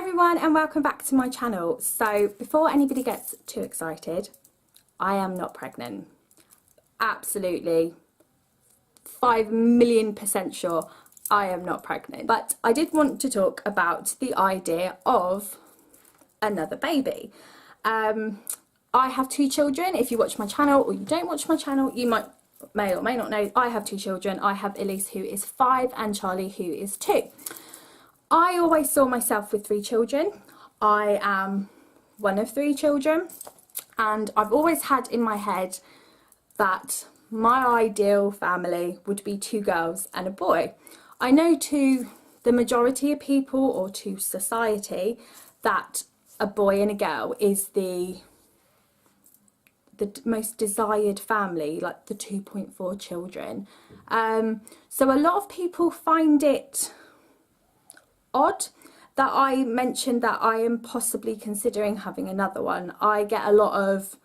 everyone and welcome back to my channel. So before anybody gets too excited, I am not pregnant. Absolutely 5,000,000% sure I am not pregnant. But I did want to talk about the idea of another baby. I have two children. If you watch my channel or you don't watch my channel, you may or may not know I have two children. I have Elise, who is 5, and Charlie, who is 2. I always saw myself with 3 children. I am one of 3 children, and I've always had in my head that my ideal family would be 2 girls and a boy. I know to the majority of people, or to society, that a boy and a girl is the most desired family, like the 2.4 children. So a lot of people find it odd that I mentioned that I am possibly considering having another one. I get a lot of,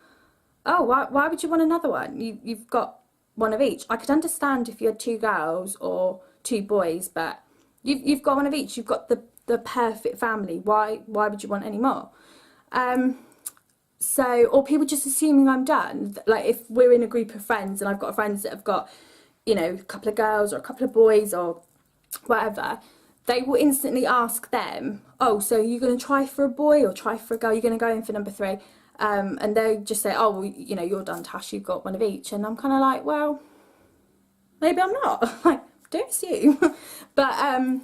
oh, why would you want another one? You've got one of each. I could understand if you had 2 girls or 2 boys, but you've got one of each. You've got the perfect family. Why would you want any more? So, or people just assuming I'm done. Like if we're in a group of friends and I've got friends that have got, you know, a couple of girls or a couple of boys or whatever, they will instantly ask them, oh, so you're going to try for a boy or try for a girl? You're going to go in for number 3? And they just say, oh, well, you know, you're done, Tash, you've got one of each. And I'm kind of like, well, maybe I'm not. Like, don't assume. But I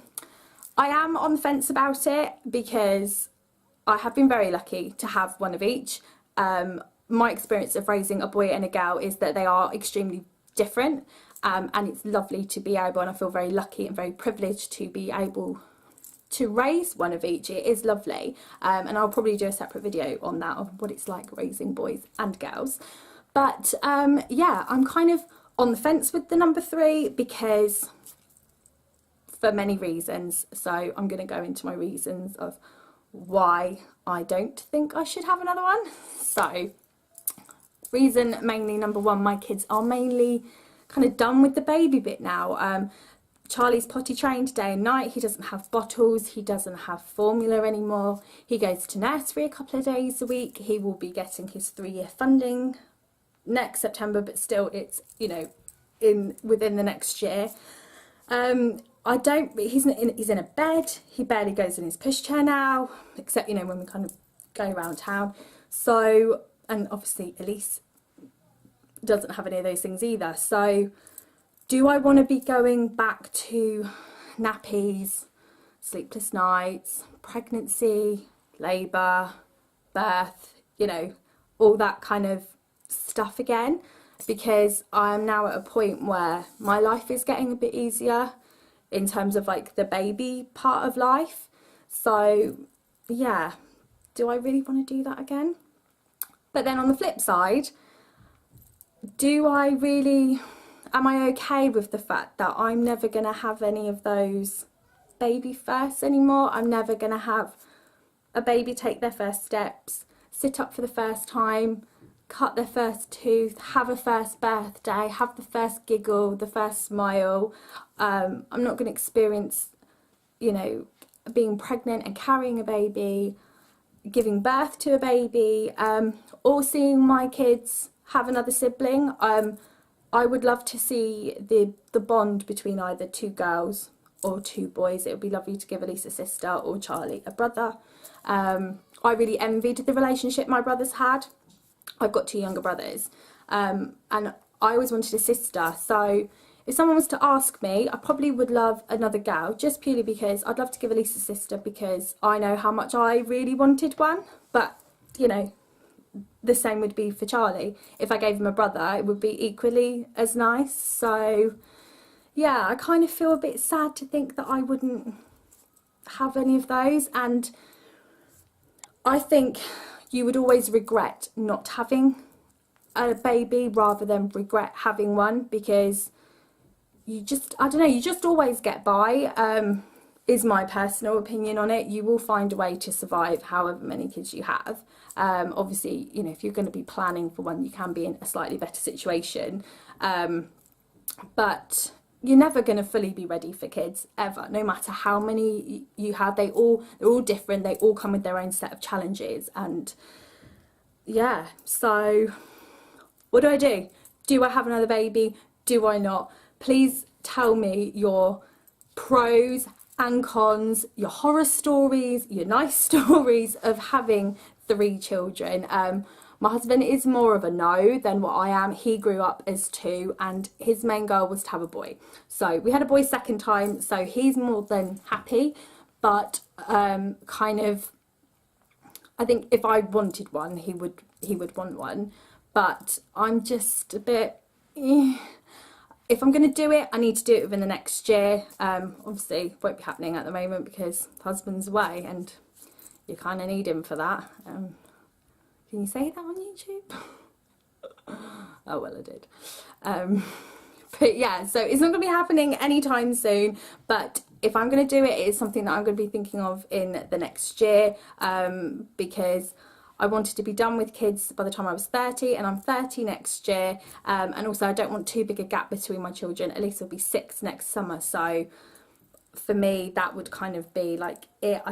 am on the fence about it because I have been very lucky to have one of each. My experience of raising a boy and a girl is that they are extremely different. And it's lovely to be able, and I feel very lucky and very privileged to be able to raise one of each. It is lovely, and I'll probably do a separate video on that, of what it's like raising boys and girls. But yeah, I'm kind of on the fence with the number 3 because for many reasons. So I'm going to go into my reasons of why I don't think I should have another one. So reason mainly number 1, my kids are mainly kind of done with the baby bit now. Charlie's potty trained day and night. He doesn't have bottles, he doesn't have formula anymore. He goes to nursery a couple of days a week. He will be getting his 3-year funding next September, but still it's, you know, within the next year. He's in a bed. He barely goes in his pushchair now, except, you know, when we kind of go around town. So, and obviously Elise doesn't have any of those things either. So do I want to be going back to nappies, sleepless nights, pregnancy, labour, birth, you know, all that kind of stuff again? Because I'm now at a point where my life is getting a bit easier in terms of like the baby part of life. So yeah, do I really want to do that again? But then on the flip side, am I okay with the fact that I'm never going to have any of those baby firsts anymore? I'm never going to have a baby take their first steps, sit up for the first time, cut their first tooth, have a first birthday, have the first giggle, the first smile. I'm not going to experience, you know, being pregnant and carrying a baby, giving birth to a baby, or seeing my kids have another sibling. I would love to see the bond between either 2 girls or 2 boys. It would be lovely to give Elise a sister or Charlie a brother. I really envied the relationship my brothers had. I've got 2 younger brothers, and I always wanted a sister. So if someone was to ask me, I probably would love another girl, just purely because I'd love to give Elise a sister, because I know how much I really wanted one. But, you know, the same would be for Charlie. If I gave him a brother, it would be equally as nice. So yeah, I kind of feel a bit sad to think that I wouldn't have any of those. And I think you would always regret not having a baby rather than regret having one, because you just, I don't know, you just always get by. Is my personal opinion on it. You will find a way to survive however many kids you have. Obviously, you know, if you're going to be planning for one, you can be in a slightly better situation. But you're never going to fully be ready for kids ever, no matter how many you have. They're all different, they all come with their own set of challenges. And yeah, so what do? Do I have another baby? Do I not? Please tell me your pros and cons, your horror stories, your nice stories of having 3 children. My husband is more of a no than what I am. He grew up as 2 and his main goal was to have a boy. So we had a boy second time, so he's more than happy. But kind of, I think if I wanted one, he would want one. But I'm just a bit, if I'm going to do it, I need to do it within the next year. Obviously, it won't be happening at the moment because husband's away and you kind of need him for that. Can you say that on YouTube? Oh, well, I did. But yeah, so it's not going to be happening anytime soon. But if I'm going to do it, it is something that I'm going to be thinking of in the next year, because I wanted to be done with kids by the time I was 30, and I'm 30 next year. And also I don't want too big a gap between my children. At least it'll be 6 next summer. So for me, that would kind of be like it.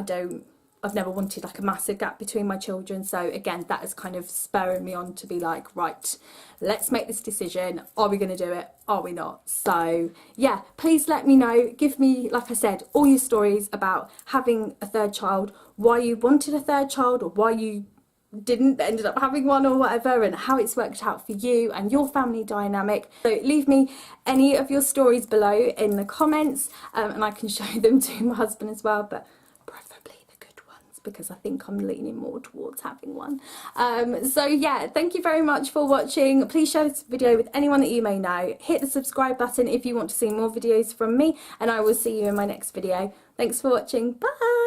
I've never wanted like a massive gap between my children. So again, that is kind of spurring me on to be like, right, let's make this decision. Are we going to do it? Are we not? So yeah, please let me know. Give me, like I said, all your stories about having a 3rd child, why you wanted a 3rd child or why you didn't ended up having one or whatever, and how it's worked out for you and your family dynamic. So leave me any of your stories below in the comments, and I can show them to my husband as well, but preferably the good ones because I think I'm leaning more towards having one. So yeah, thank you very much for watching. Please share this video with anyone that you may know. Hit the subscribe button if you want to see more videos from me, and I will see you in my next video. Thanks for watching. Bye.